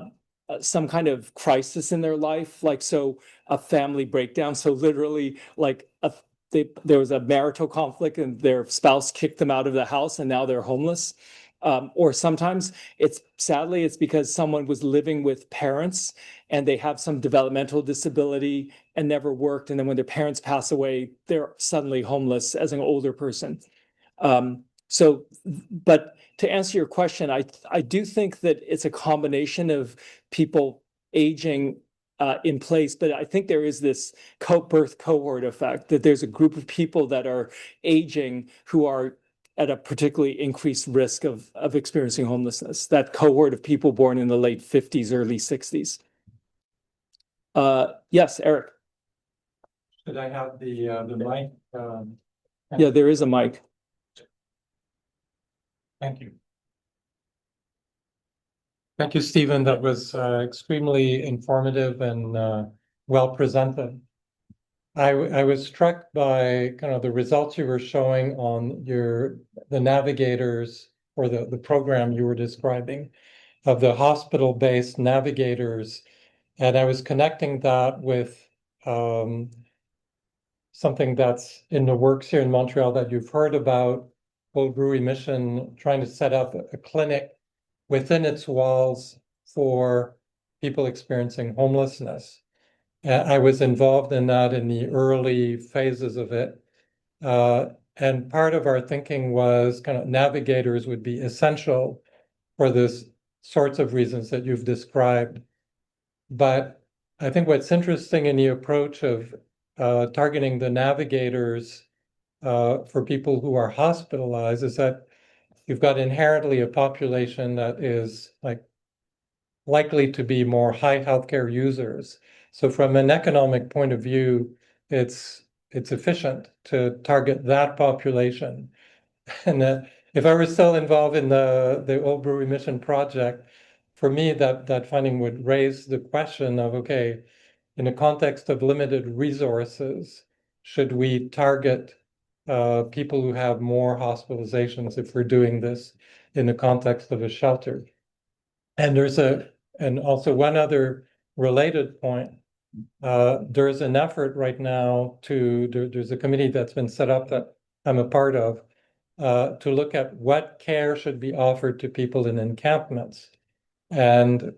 some kind of crisis in their life, like so a family breakdown. So literally, like there was a marital conflict and their spouse kicked them out of the house and now they're homeless. Or sometimes it's because someone was living with parents and they have some developmental disability and never worked. And then when their parents pass away, they're suddenly homeless as an older person. But to answer your question, I do think that it's a combination of people aging in place, but I think there is this birth cohort effect, that there's a group of people that are aging who are at a particularly increased risk of experiencing homelessness, that cohort of people born in the late 50s, early 60s. Yes, Eric. Should I have the mic? Yeah, there is a mic. Thank you. Thank you, Stephen. That was extremely informative and well presented. I was struck by kind of the results you were showing on the navigators or the program you were describing of the hospital-based navigators. And I was connecting that with something that's in the works here in Montreal that you've heard about, Old Brewery Mission trying to set up a clinic within its walls for people experiencing homelessness. I was involved in that in the early phases of it. And part of our thinking was kind of navigators would be essential for this sorts of reasons that you've described. But I think what's interesting in the approach of targeting the navigators for people who are hospitalized is that you've got inherently a population that is likely to be more high healthcare users. So from an economic point of view, it's efficient to target that population. And if I were still involved in the Old Brewery Mission project, for me, that funding would raise the question of, okay, in the context of limited resources, should we target people who have more hospitalizations if we're doing this in the context of a shelter? And and also one other related point, there's an effort right now there's a committee that's been set up that I'm a part of, to look at what care should be offered to people in encampments. And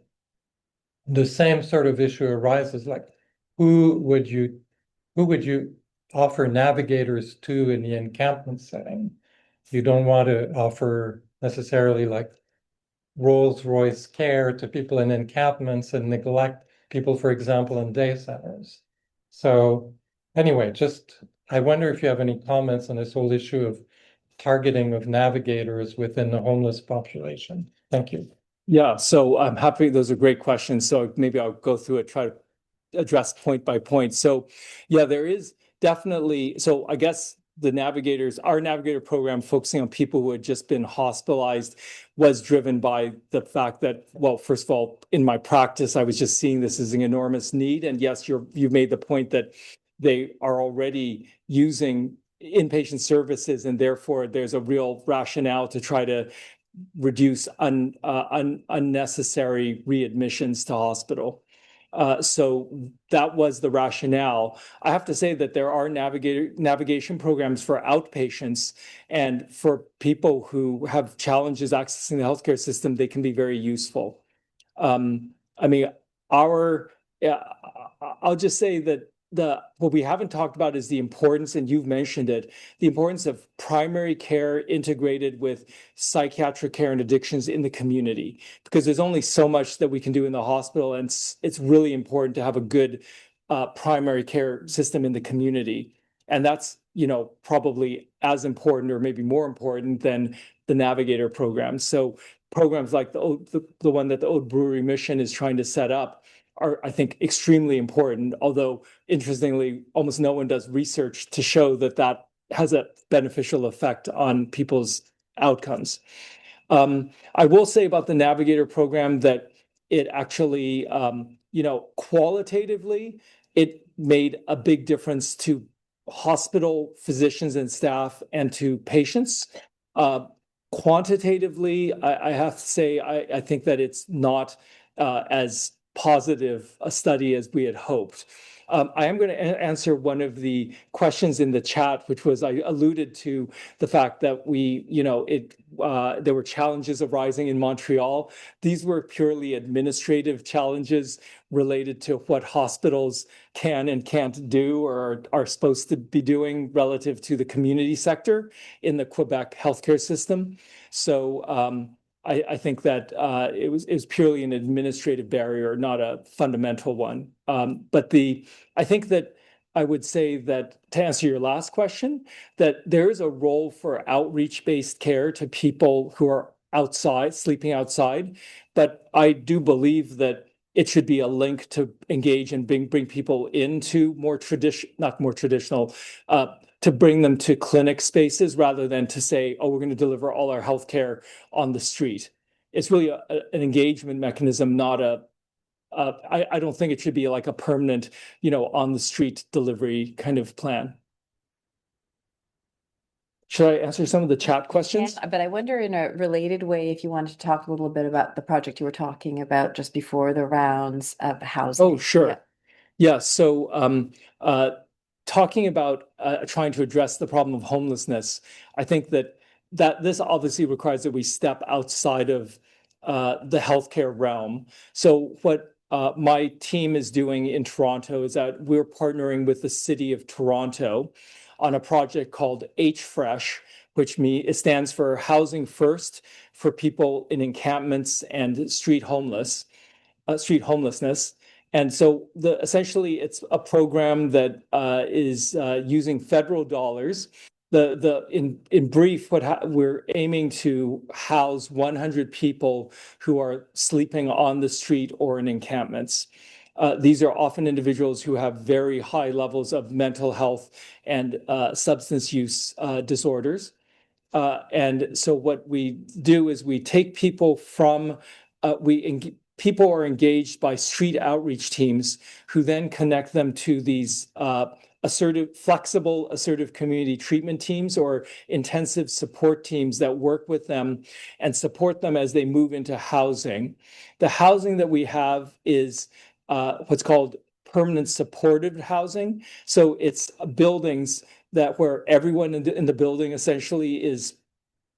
the same sort of issue arises, like who would you offer navigators to in the encampment setting? You don't want to offer necessarily like Rolls-Royce care to people in encampments and neglect people, for example, in day centers. So anyway, I wonder if you have any comments on this whole issue of targeting of navigators within the homeless population. Thank you. Yeah, so I'm happy. Those are great questions. So maybe I'll go through it, try to address point by point. So yeah, there is definitely, so I guess our navigator program focusing on people who had just been hospitalized was driven by the fact that, well, first of all, in my practice, I was just seeing this as an enormous need. And yes, you've made the point that they are already using inpatient services, and therefore there's a real rationale to try to reduce unnecessary readmissions to hospital. So that was the rationale. I have to say that there are navigation programs for outpatients, and for people who have challenges accessing the healthcare system, they can be very useful. I mean, I'll just say that what we haven't talked about is the importance, and you've mentioned it, the importance of primary care integrated with psychiatric care and addictions in the community, because there's only so much that we can do in the hospital, and it's really important to have a good primary care system in the community. And that's, probably as important or maybe more important than the Navigator program. So programs like the one that the Ode Brewery Mission is trying to set up are, I think, extremely important, although interestingly, almost no one does research to show that that has a beneficial effect on people's outcomes. I will say about the Navigator program that it actually, qualitatively, it made a big difference to hospital physicians and staff and to patients. Quantitatively, I have to say, I think that it's not as positive a study as we had hoped. I am going to answer one of the questions in the chat, which was I alluded to the fact that there were challenges arising in Montreal. These were purely administrative challenges related to what hospitals can and can't do or are supposed to be doing relative to the community sector in the Quebec healthcare system. So I think that it was purely an administrative barrier, not a fundamental one. But I think that I would say that to answer your last question, that there is a role for outreach-based care to people who are outside, sleeping outside. But I do believe that it should be a link to engage and bring people into not more traditional, to bring them to clinic spaces rather than to say, oh, we're going to deliver all our healthcare on the street. It's really an engagement mechanism, not I don't think it should be like a permanent, on the street delivery kind of plan. Should I answer some of the chat questions? Yeah, but I wonder in a related way if you wanted to talk a little bit about the project you were talking about just before the rounds of housing. Oh, sure. Yeah. So talking about trying to address the problem of homelessness, I think that this obviously requires that we step outside of the healthcare realm. So what my team is doing in Toronto is that we're partnering with the City of Toronto on a project called HFresh, which it stands for Housing First for People in Encampments and Street Homelessness. And so essentially it's a program that is using federal dollars. In brief, we're aiming to house 100 people who are sleeping on the street or in encampments. These are often individuals who have very high levels of mental health and substance use disorders. And so what we do is we take people from, people are engaged by street outreach teams who then connect them to these flexible, assertive community treatment teams or intensive support teams that work with them and support them as they move into housing. The housing that we have is what's called permanent supportive housing. So it's buildings where everyone in the building essentially is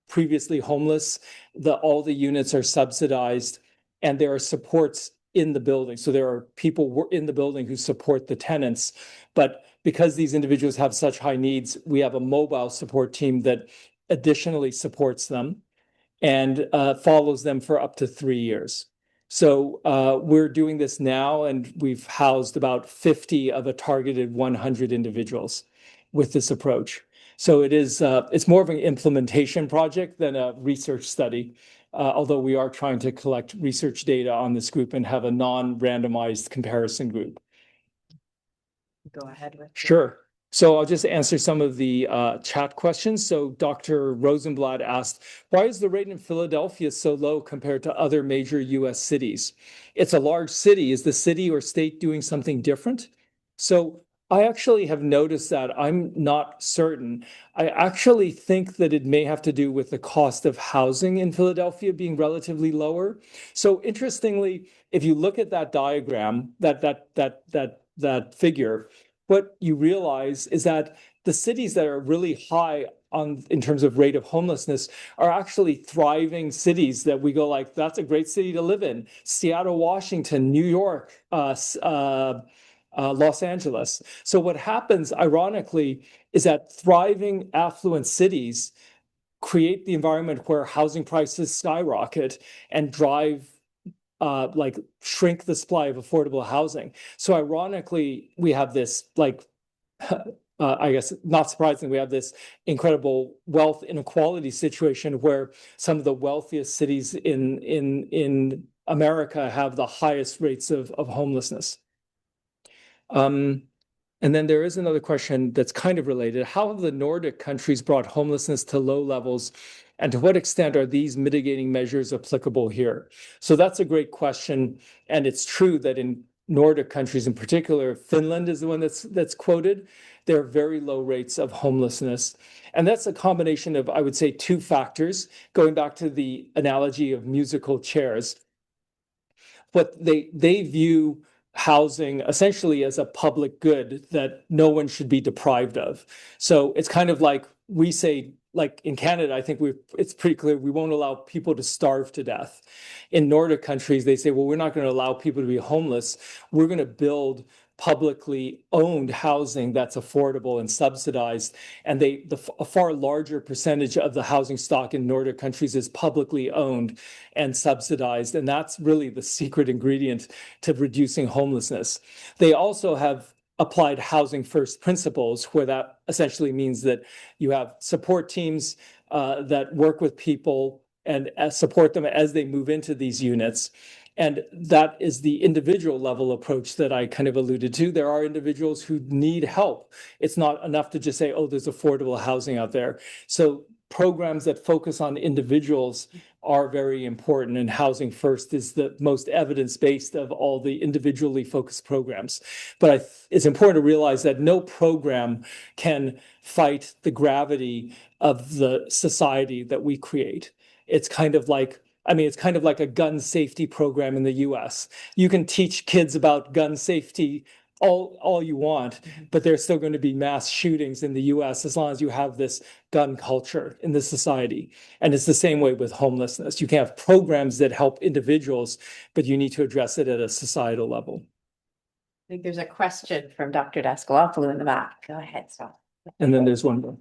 previously homeless. All the units are subsidized and there are supports in the building. So there are people in the building who support the tenants. But because these individuals have such high needs, we have a mobile support team that additionally supports them and follows them for up to 3 years. So we're doing this now, and we've housed about 50 of a targeted 100 individuals with this approach. So it's more of an implementation project than a research study, although we are trying to collect research data on this group and have a non-randomized comparison group. Go ahead with it. Sure. So I'll just answer some of the chat questions. So Dr. Rosenblatt asked, why is the rate in Philadelphia so low compared to other major US cities? It's a large city. Is the city or state doing something different? So I actually have noticed that. I'm not certain. I actually think that it may have to do with the cost of housing in Philadelphia being relatively lower. So interestingly, if you look at that diagram, that figure, what you realize is that the cities that are really high in terms of rate of homelessness are actually thriving cities that we go like, that's a great city to live in. Seattle, Washington, New York, Los Angeles. So what happens, ironically, is that thriving, affluent cities create the environment where housing prices skyrocket and drive like shrink the supply of affordable housing. So ironically, we have this like I guess not surprisingly, we have this incredible wealth inequality situation where some of the wealthiest cities in America have the highest rates of homelessness. And then there is another question that's kind of related. How have the Nordic countries brought homelessness to low levels? And to what extent are these mitigating measures applicable here? So that's a great question. And it's true that in Nordic countries in particular, Finland is the one that's quoted. There are very low rates of homelessness. And that's a combination of, I would say, two factors. Going back to the analogy of musical chairs, what they view housing essentially as a public good that no one should be deprived of. So it's kind of like we say, like in Canada, I think it's pretty clear we won't allow people to starve to death. In Nordic countries, they say, well, we're not going to allow people to be homeless. We're going to build publicly owned housing that's affordable and subsidized. And a far larger percentage of the housing stock in Nordic countries is publicly owned and subsidized. And that's really the secret ingredient to reducing homelessness. They also have applied housing first principles, where that essentially means that you have support teams that work with people and support them as they move into these units. And that is the individual level approach that I kind of alluded to. There are individuals who need help. It's not enough to just say, oh, there's affordable housing out there. So programs that focus on individuals are very important, and Housing First is the most evidence-based of all the individually focused programs. But it's important to realize that no program can fight the gravity of the society that we create. It's kind of like, it's kind of like a gun safety program in the US. You can teach kids about gun safety all you want, but there's still going to be mass shootings in the US as long as you have this gun culture in the society. And it's the same way with homelessness. You can have programs that help individuals, but you need to address it at a societal level. I think there's a question from Dr. Daskalopoulos in the back. Go ahead, Saul. And then there's one more.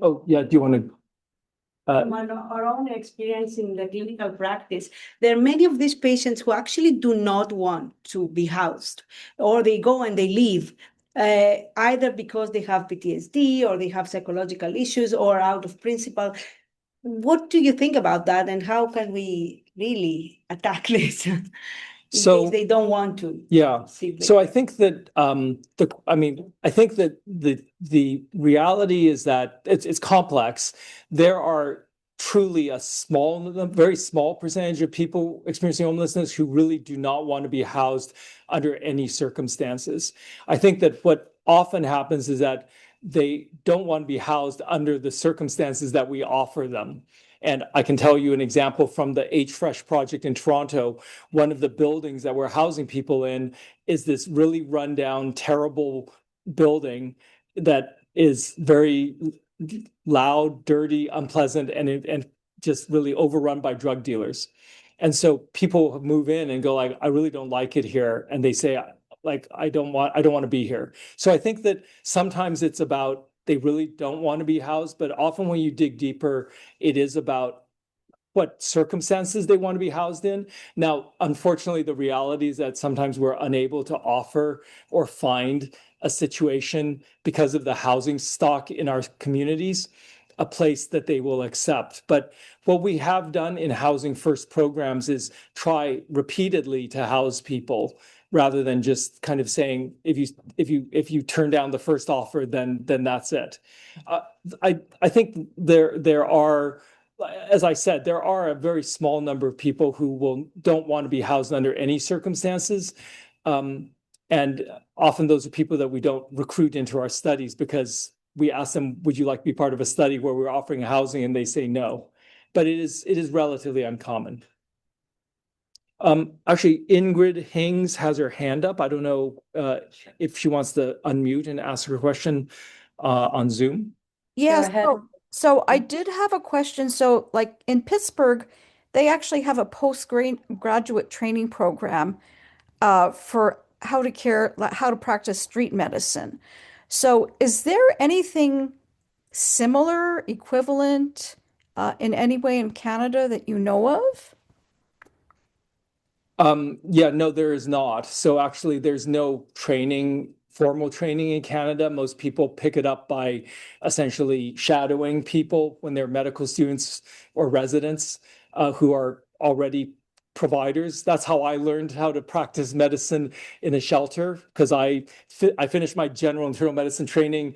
Oh, yeah, do you want to? From our own experience in the clinical practice, there are many of these patients who actually do not want to be housed, or they go and they leave, either because they have PTSD or they have psychological issues or out of principle. What do you think about that, and how can we really attack this? So they don't want to. Yeah. So I think that I think that the reality is that it's complex. There are truly a very small percentage of people experiencing homelessness who really do not want to be housed under any circumstances. I think that what often happens is that they don't want to be housed under the circumstances that we offer them. And I can tell you an example from the H-Fresh project in Toronto. One of the buildings that we're housing people in is this really rundown, terrible building that is very loud, dirty, unpleasant, and just really overrun by drug dealers. And so people move in and go like, I really don't like it here. And they say, like, I don't want to be here. So I think that sometimes it's about they really don't want to be housed, but often when you dig deeper, it is about what circumstances they want to be housed in. Now, unfortunately, the reality is that sometimes we're unable to offer or find a situation because of the housing stock in our communities, a place that they will accept. But what we have done in Housing First programs is try repeatedly to house people, rather than just kind of saying, if you turn down the first offer, then that's it. I think there are, as I said, there are a very small number of people who don't want to be housed under any circumstances. And often those are people that we don't recruit into our studies because we ask them, would you like to be part of a study where we're offering housing? And they say no. But it is relatively uncommon. Actually, Ingrid Hings has her hand up. I don't know if she wants to unmute and ask her question on Zoom. Go ahead. So I did have a question. So like in Pittsburgh, they actually have a postgraduate training program for how to practice street medicine. So is there anything similar, equivalent in any way in Canada that you know of? Yeah, no, there is not. So actually, there's no formal training in Canada. Most people pick it up by essentially shadowing people when they're medical students or residents who are already providers. That's how I learned how to practice medicine in a shelter, because I finished my general internal medicine training,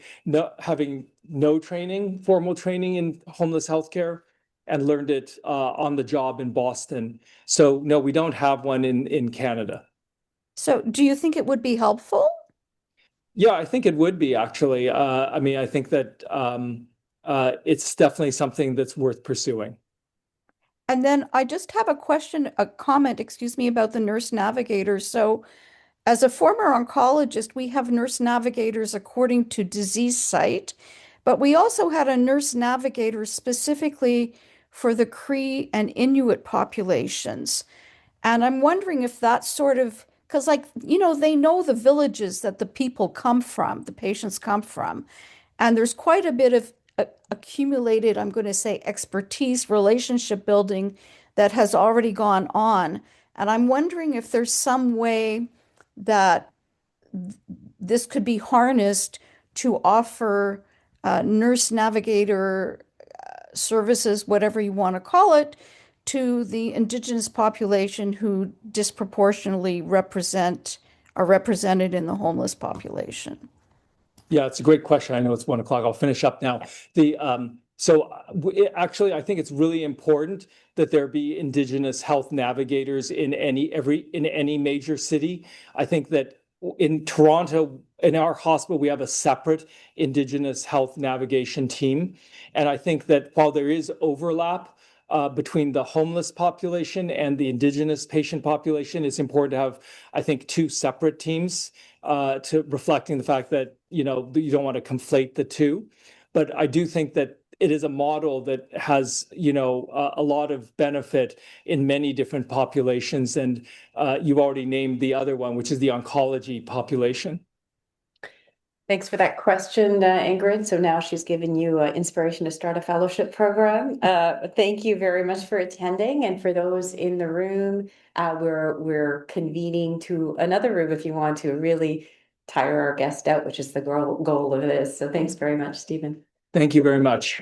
having no formal training in homeless healthcare, and learned it on the job in Boston. So no, we don't have one in Canada. So do you think it would be helpful? Yeah, I think it would be actually. I mean, I think that it's definitely something that's worth pursuing. And then I just have a comment, excuse me, about the nurse navigators. So as a former oncologist, we have nurse navigators according to disease site, but we also had a nurse navigator specifically for the Cree and Inuit populations. And I'm wondering if that's sort of, because like, they know the villages that the people come from, the patients come from. And there's quite a bit of accumulated, I'm going to say, expertise, relationship building that has already gone on. And I'm wondering if there's some way that this could be harnessed to offer nurse navigator services, whatever you want to call it, to the Indigenous population who disproportionately are represented in the homeless population. Yeah, it's a great question. I know it's 1 o'clock. I'll finish up now. Actually, I think it's really important that there be Indigenous health navigators in any major city. I think that in Toronto, in our hospital, we have a separate Indigenous health navigation team. And I think that while there is overlap between the homeless population and the Indigenous patient population, it's important to have, I think, 2 separate teams to reflecting the fact that, you don't want to conflate the two. But I do think that it is a model that has, a lot of benefit in many different populations. And you've already named the other one, which is the oncology population. Thanks for that question, Ingrid. So now she's given you inspiration to start a fellowship program. Thank you very much for attending. And for those in the room, we're convening to another room if you want to really tire our guest out, which is the goal of this. So thanks very much, Stephen. Thank you very much.